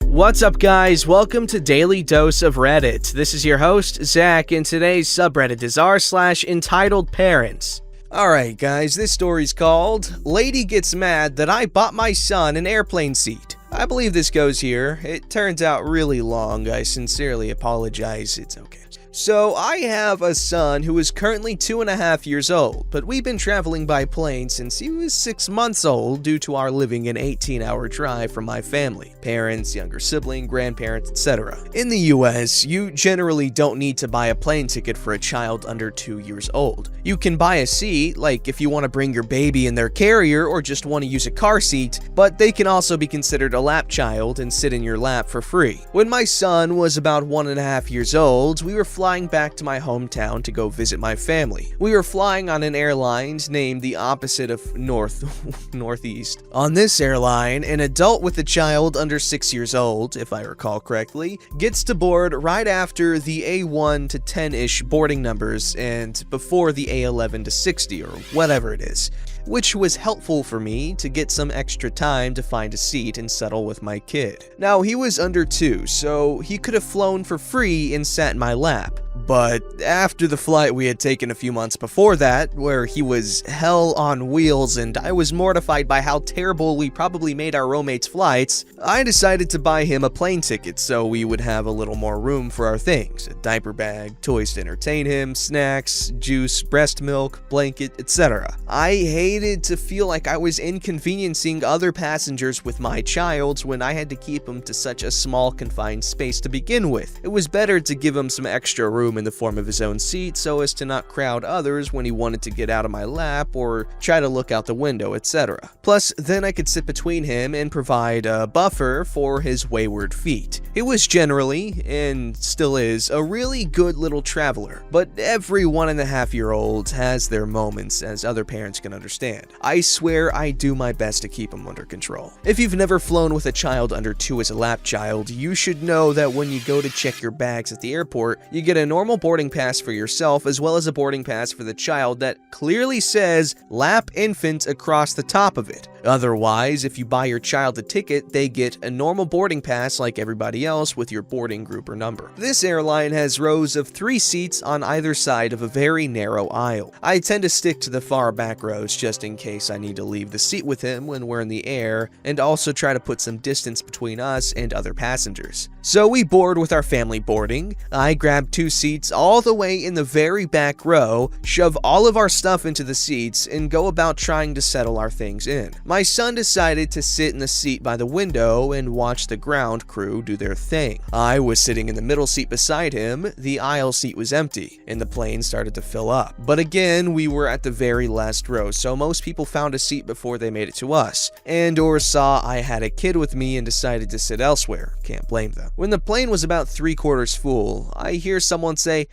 What's up, guys? Welcome to Daily Dose of Reddit. This is your host, Zach, and today's subreddit is r/EntitledParents. Alright guys, this story's called Lady Gets Mad That I Bought My Son an Airplane Seat. I believe this goes here. It turns out really long. I sincerely apologize. It's okay. So, I have a son who is currently 2.5 years old, but we've been traveling by plane since he was 6 months old due to our living an 18-hour drive from my family, parents, younger sibling, grandparents, etc. In the US, you generally don't need to buy a plane ticket for a child under 2 years old. You can buy a seat, like if you want to bring your baby in their carrier or just want to use a car seat, but they can also be considered a lap child and sit in your lap for free. When my son was about 1.5 years old, we were flying back to my hometown to go visit my family. We were flying on an airline named the opposite of Northeast. On this airline, an adult with a child under 6 years old, if I recall correctly, gets to board right after the A1 to 10-ish boarding numbers and before the A11 to 60 or whatever it is, which was helpful for me to get some extra time to find a seat and settle with my kid. Now, he was under 2, so he could have flown for free and sat in my lap. But after the flight we had taken a few months before that, where he was hell on wheels and I was mortified by how terrible we probably made our roommate's flights, I decided to buy him a plane ticket so we would have a little more room for our things: a diaper bag, toys to entertain him, snacks, juice, breast milk, blanket, etc. I hated to feel like I was inconveniencing other passengers with my child when I had to keep him to such a small confined space to begin with. It was better to give him some extra room in the form of his own seat so as to not crowd others when he wanted to get out of my lap or try to look out the window, etc. Plus, then I could sit between him and provide a buffer for his wayward feet. He was generally, and still is, a really good little traveler, but every 1.5-year-old has their moments, as other parents can understand. I swear I do my best to keep him under control. If you've never flown with a child under 2 as a lap child, you should know that when you go to check your bags at the airport, you get a normal boarding pass for yourself as well as a boarding pass for the child that clearly says lap infant across the top of it. Otherwise, if you buy your child a ticket, they get a normal boarding pass like everybody else with your boarding group or number. This airline has rows of 3 seats on either side of a very narrow aisle. I tend to stick to the far back rows just in case I need to leave the seat with him when we're in the air, and also try to put some distance between us and other passengers. So we board with our family boarding. I grab 2 seats all the way in the very back row, shove all of our stuff into the seats, and go about trying to settle our things in. My son decided to sit in the seat by the window and watch the ground crew do their thing. I was sitting in the middle seat beside him. The aisle seat was empty, and the plane started to fill up. But again, we were at the very last row, so most people found a seat before they made it to us, and or saw I had a kid with me and decided to sit elsewhere. Can't blame them. When the plane was about 3/4 full, I hear someone say,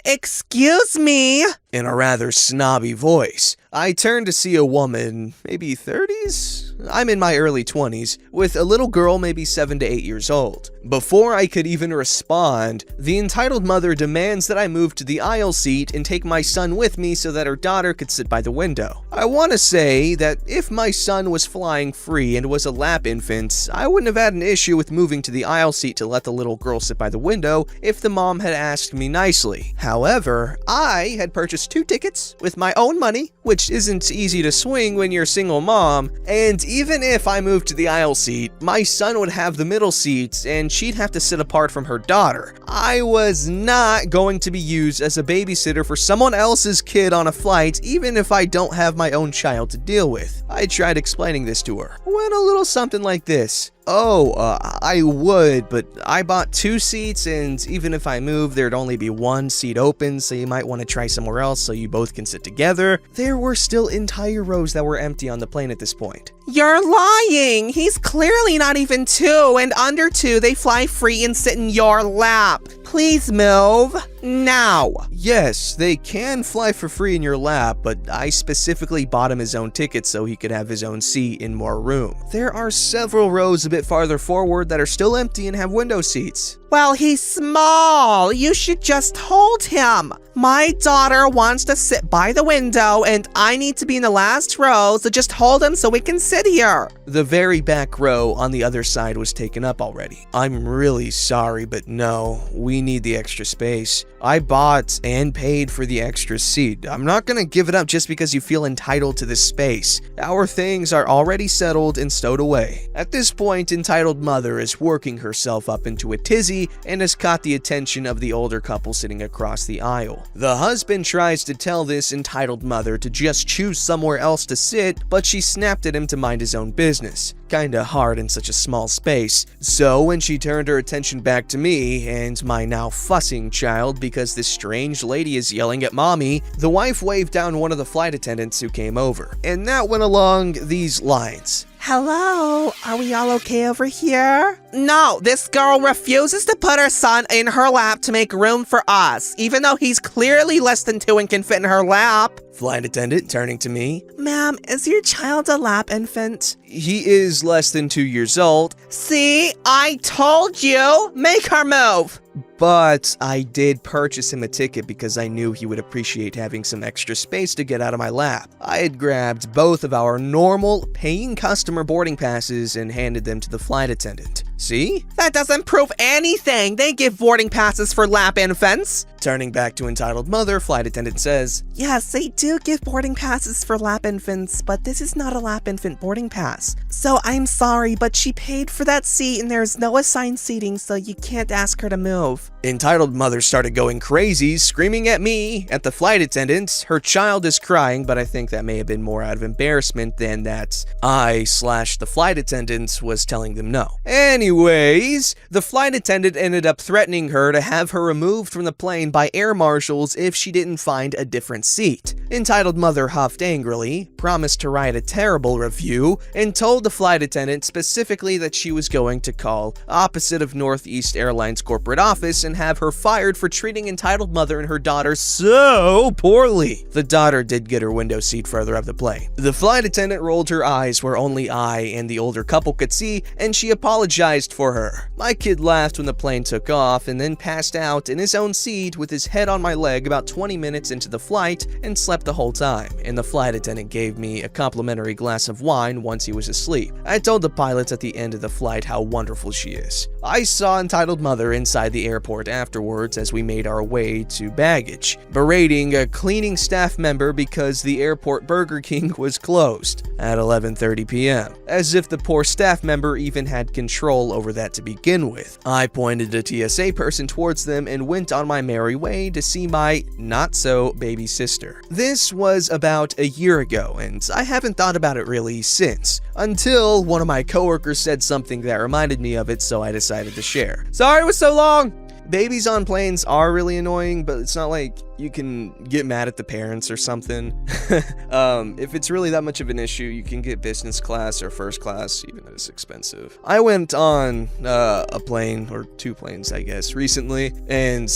excuse me, in a rather snobby voice. I turned to see a woman, maybe 30s? I'm in my early 20s, with a little girl maybe 7 to 8 years old. Before I could even respond, the entitled mother demands that I move to the aisle seat and take my son with me so that her daughter could sit by the window. I want to say that if my son was flying free and was a lap infant, I wouldn't have had an issue with moving to the aisle seat to let the little girl sit by the window if the mom had asked me nicely. However, I had purchased 2 tickets with my own money, which isn't easy to swing when you're a single mom, and even if I moved to the aisle seat, my son would have the middle seat and she'd have to sit apart from her daughter. I was not going to be used as a babysitter for someone else's kid on a flight, even if I don't have my own child to deal with. I tried explaining this to her. Went a little something like this. I would, but I bought 2 seats, and even if I moved, there'd only be 1 seat open, so you might want to try somewhere else so you both can sit together. There were still entire rows that were empty on the plane at this point. You're lying! He's clearly not even 2, and under 2, they fly free and sit in your lap. please move now. Yes, they can fly for free in your lap, but I specifically bought him his own ticket so he could have his own seat in more room. There are several rows a bit farther forward that are still empty and have window seats. Well, he's small. You should just hold him. My daughter wants to sit by the window and I need to be in the last row, so just hold him so we can sit here. The very back row on the other side was taken up already. I'm really sorry, but no, we need the extra space. I bought and paid for the extra seat. I'm not gonna give it up just because you feel entitled to this space. Our things are already settled and stowed away. At this point, entitled mother is working herself up into a tizzy and has caught the attention of the older couple sitting across the aisle. The husband tries to tell this entitled mother to just choose somewhere else to sit, but she snapped at him to mind his own business. Kinda hard in such a small space. So when she turned her attention back to me and my now fussing child because this strange lady is yelling at mommy, the wife waved down one of the flight attendants who came over. And that went along these lines. Hello, are we all okay over here? No, this girl refuses to put her son in her lap to make room for us, even though he's clearly less than 2 and can fit in her lap. Flight attendant turning to me. Ma'am, is your child a lap infant? He is less than 2 years old. See, I told you! Make her move! But I did purchase him a ticket because I knew he would appreciate having some extra space to get out of my lap. I had grabbed both of our normal paying customer boarding passes and handed them to the flight attendant. See? That doesn't prove anything. They give boarding passes for lap infants. Turning back to entitled mother, flight attendant says, Yes, they do give boarding passes for lap infants, but this is not a lap infant boarding pass. So I'm sorry, but she paid for that seat and there's no assigned seating, so you can't ask her to move. Entitled mother started going crazy, screaming at me, at the flight attendant. Her child is crying, but I think that may have been more out of embarrassment than that the flight attendant was telling them no. Anyways, the flight attendant ended up threatening her to have her removed from the plane by air marshals if she didn't find a different seat. Entitled mother huffed angrily, promised to write a terrible review, and told the flight attendant specifically that she was going to call opposite of Northeast Airlines corporate office and have her fired for treating entitled mother and her daughter so poorly. The daughter did get her window seat further up the plane. The flight attendant rolled her eyes where only I and the older couple could see, and she apologized for her. My kid laughed when the plane took off and then passed out in his own seat with his head on my leg about 20 minutes into the flight and slept the whole time, and the flight attendant gave me a complimentary glass of wine once he was asleep. I told the pilots at the end of the flight how wonderful she is. I saw entitled mother inside the airport afterwards as we made our way to baggage, berating a cleaning staff member because the airport Burger King was closed at 11:30 p.m., as if the poor staff member even had control over that to begin with. I pointed a TSA person towards them and went on my merry way to see my not-so-baby sister. This was about a year ago, and I haven't thought about it really since, until one of my coworkers said something that reminded me of it, so I decided to share. Sorry it was so long! Babies on planes are really annoying, but it's not like you can get mad at the parents or something. If it's really that much of an issue, you can get business class or first class, even though it's expensive. I went on a plane, or 2 planes, I guess, recently, and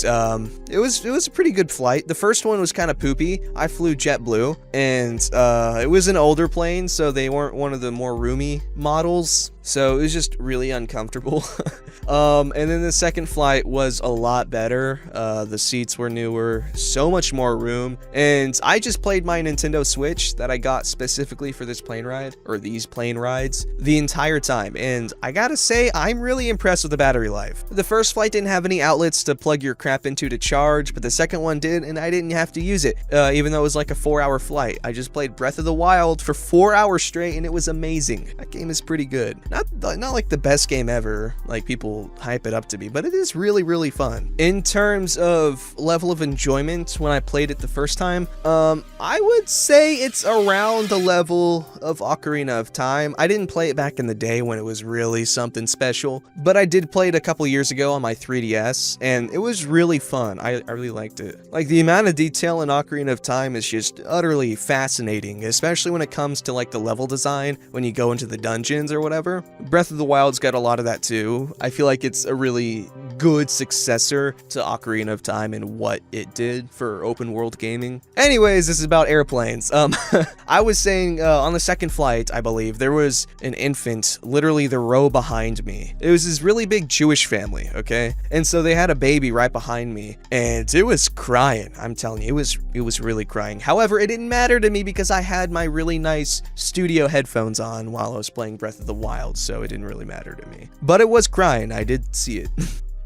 it was a pretty good flight. The first one was kind of poopy. I flew JetBlue, and it was an older plane, so they weren't one of the more roomy models, so it was just really uncomfortable. And then the second flight was a lot better. The seats were newer, so much more room, and I just played my Nintendo Switch that I got specifically for this plane ride, or these plane rides, the entire time, and I gotta say, I'm really impressed with the battery life. The first flight didn't have any outlets to plug your crap into to charge, but the second one did, and I didn't have to use it, even though it was like a 4-hour flight. I just played Breath of the Wild for 4 hours straight, and it was amazing. That game is pretty good. Not like the best game ever, like people hype it up to be, but it is really, really fun. In terms of level of enjoyment, when I played it the first time, I would say it's around the level of Ocarina of Time. I didn't play it back in the day when it was really something special, but I did play it a couple years ago on my 3DS, and it was really fun. I really liked it. Like, the amount of detail in Ocarina of Time is just utterly fascinating, especially when it comes to like the level design when you go into the dungeons or whatever. Breath of the Wild's got a lot of that too. I feel like it's a really good successor to Ocarina of Time and what it did for open world gaming. Anyways, this is about airplanes. I was saying on the second flight, I believe, there was an infant literally the row behind me. It was this really big Jewish family, okay? And so they had a baby right behind me, and it was crying. I'm telling you, it was really crying. However, it didn't matter to me because I had my really nice studio headphones on while I was playing Breath of the Wild, so it didn't really matter to me. But it was crying. I did see it.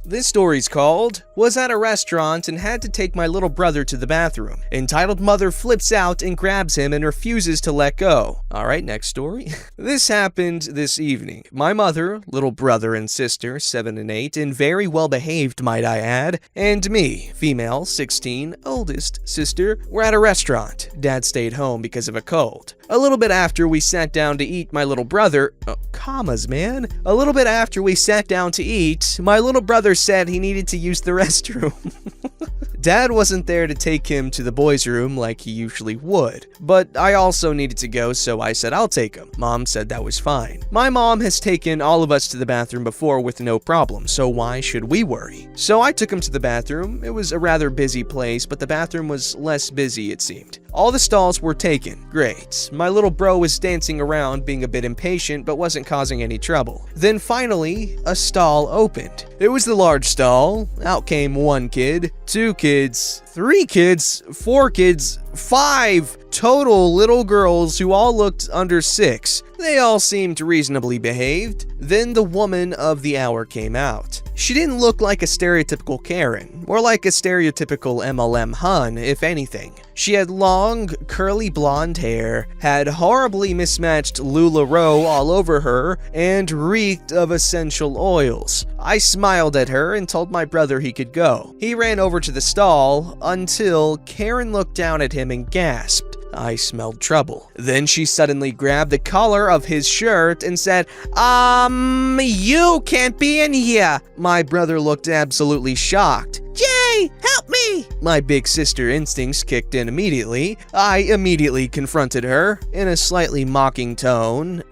This story's called, Was at a restaurant and had to take my little brother to the bathroom. Entitled mother flips out and grabs him and refuses to let go. Alright, next story. This happened this evening. My mother, little brother and sister, 7 and 8, and very well behaved, might I add, and me, female, 16, oldest sister, were at a restaurant. Dad stayed home because of a cold. A little bit after we sat down to eat, my little brother, commas, man. A little bit after we sat down to eat, my little brother said he needed to use the restroom. Dad wasn't there to take him to the boys' room like he usually would, but I also needed to go, so I said I'll take him. Mom said that was fine. My mom has taken all of us to the bathroom before with no problem, so why should we worry? So I took him to the bathroom. It was a rather busy place, but the bathroom was less busy, it seemed. All the stalls were taken. Great. My little bro was dancing around, being a bit impatient, but wasn't causing any trouble. Then finally, a stall opened. It was the large stall. Out came 1 kid, 2 kids, 3 kids, 4 kids, 5 total little girls who all looked under 6. They all seemed reasonably behaved. Then the woman of the hour came out. She didn't look like a stereotypical Karen, more like a stereotypical MLM hun, if anything. She had long, curly blonde hair, had horribly mismatched LuLaRoe all over her, and reeked of essential oils. I smiled at her and told my brother he could go. He ran over to the stall until Karen looked down at him and gasped. I smelled trouble. Then she suddenly grabbed the collar of his shirt and said, you can't be in here. My brother looked absolutely shocked. Jay, help me! My big sister instincts kicked in immediately. I immediately confronted her in a slightly mocking tone.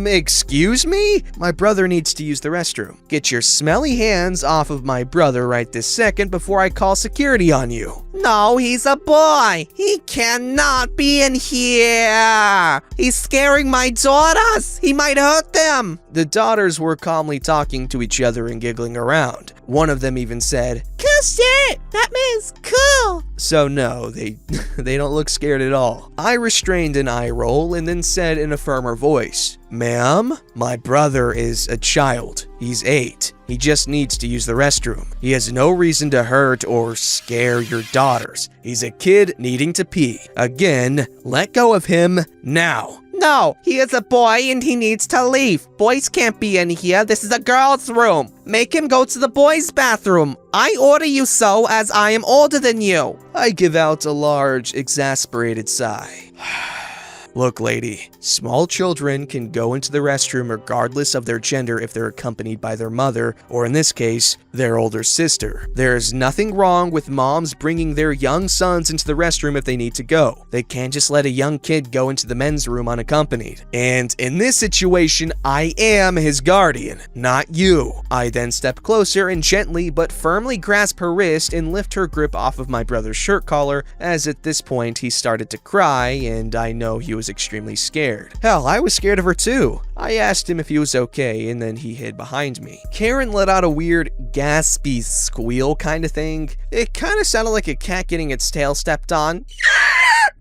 Excuse me? My brother needs to use the restroom. Get your smelly hands off of my brother right this second before I call security on you. No, he's a boy. He cannot be in here. He's scaring my daughters. He might hurt them. The daughters were calmly talking to each other and giggling around. One of them even said, "Cool shit! That means cool!" So no, they don't look scared at all. I restrained an eye roll and then said in a firmer voice, "Ma'am, my brother is a child. He's 8. He just needs to use the restroom. He has no reason to hurt or scare your daughters. He's a kid needing to pee. Again, let go of him now." No, he is a boy and he needs to leave. Boys can't be in here. This is a girl's room. Make him go to the boys' bathroom. I order you so as I am older than you. I give out a large, exasperated sigh. Look, lady, small children can go into the restroom regardless of their gender if they're accompanied by their mother, or in this case, their older sister. There's nothing wrong with moms bringing their young sons into the restroom if they need to go. They can't just let a young kid go into the men's room unaccompanied. And in this situation, I am his guardian, not you. I then step closer and gently but firmly grasp her wrist and lift her grip off of my brother's shirt collar, as at this point he started to cry and I know he was extremely scared. Hell, I was scared of her too. I asked him if he was okay and then he hid behind me. Karen let out a weird gaspy squeal kind of thing. It kind of sounded like a cat getting its tail stepped on.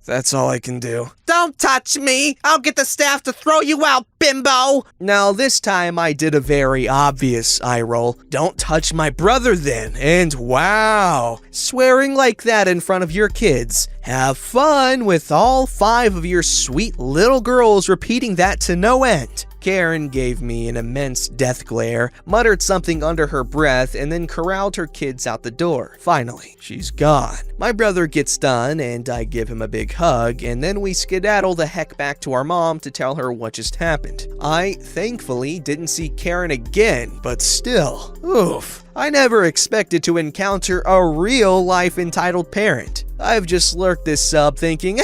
That's all I can do. Don't touch me! I'll get the staff to throw you out, bimbo! Now this time I did a very obvious eye roll. Don't touch my brother then. And wow, swearing like that in front of your kids. Have fun with all 5 of your sweet little girls repeating that to no end. Karen gave me an immense death glare, muttered something under her breath, and then corralled her kids out the door. Finally, she's gone. My brother gets done, and I give him a big hug, and then we skedaddle the heck back to our mom to tell her what just happened. I, thankfully, didn't see Karen again, but still, oof. I never expected to encounter a real-life entitled parent. I've just lurked this sub thinking,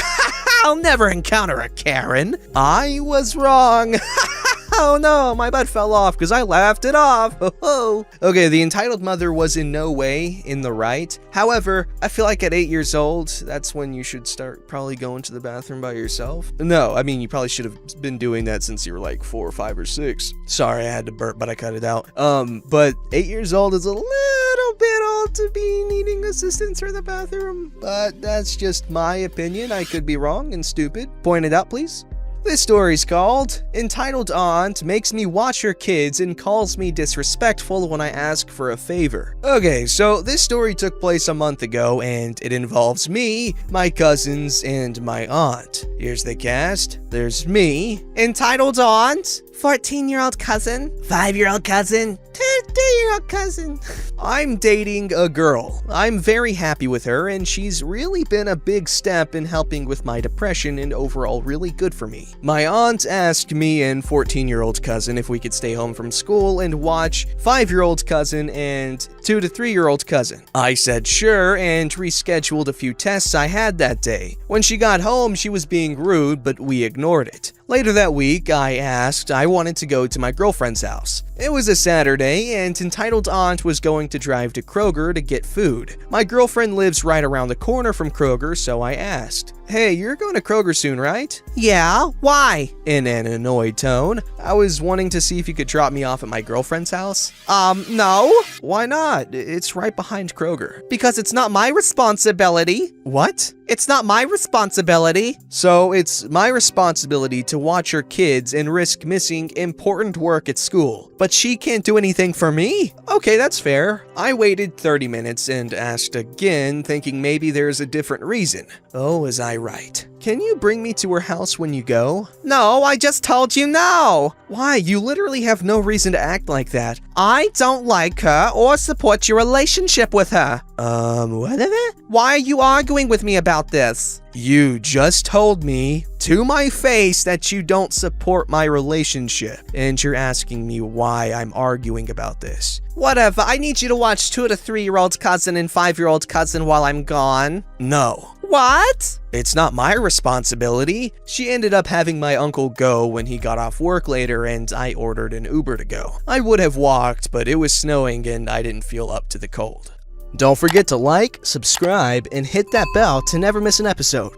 I'll never encounter a Karen. I was wrong. Oh no, my butt fell off because I laughed it off. Okay, the entitled mother was in no way in the right. However, I feel like at 8 years old, that's when you should start probably going to the bathroom by yourself. No, I mean, you probably should have been doing that since you were like 4 or 5 or 6. Sorry, I had to burp, but I cut it out. But 8 years old is a little bit old to be needing assistance for the bathroom. But that's just my opinion. I could be wrong and stupid. Point it out, please. This story's called Entitled Aunt Makes Me Watch Her Kids and Calls Me Disrespectful When I Ask for a Favor. Okay, so this story took place a month ago and it involves me, my cousins, and my aunt. Here's the cast. There's me, entitled aunt, 14-year-old cousin, 5-year-old cousin, 2-year-old cousin. I'm dating a girl. I'm very happy with her, and she's really been a big step in helping with my depression and overall really good for me. My aunt asked me and 14-year-old cousin if we could stay home from school and watch 5-year-old cousin and 2 to 3-year-old cousin. I said sure and rescheduled a few tests I had that day. When she got home, she was being rude, but we ignored it. Later that week, I wanted to go to my girlfriend's house. It was a Saturday, and entitled aunt was going to drive to Kroger to get food. My girlfriend lives right around the corner from Kroger, so I asked, "Hey, you're going to Kroger soon, right?" Yeah, why? In an annoyed tone. I was wanting to see if you could drop me off at my girlfriend's house. No. Why not? It's right behind Kroger. Because it's not my responsibility. What? It's not my responsibility. So it's my responsibility to watch her kids and risk missing important work at school. But she can't do anything for me? Okay, that's fair. I waited 30 minutes and asked again, thinking maybe there's a different reason. Oh, was I right? Can you bring me to her house when you go? No, I just told you no. Why? You literally have no reason to act like that. I don't like her or support your relationship with her. Whatever? Why are you arguing with me about this? You just told me to my face that you don't support my relationship, and you're asking me why I'm arguing about this. Whatever, I need you to watch 2 to 3-year-old cousin and 5-year-old cousin while I'm gone. No. What? It's not my responsibility. She ended up having my uncle go when he got off work later, and I ordered an Uber to go. I would have walked, but it was snowing and I didn't feel up to the cold. Don't forget to like, subscribe, and hit that bell to never miss an episode.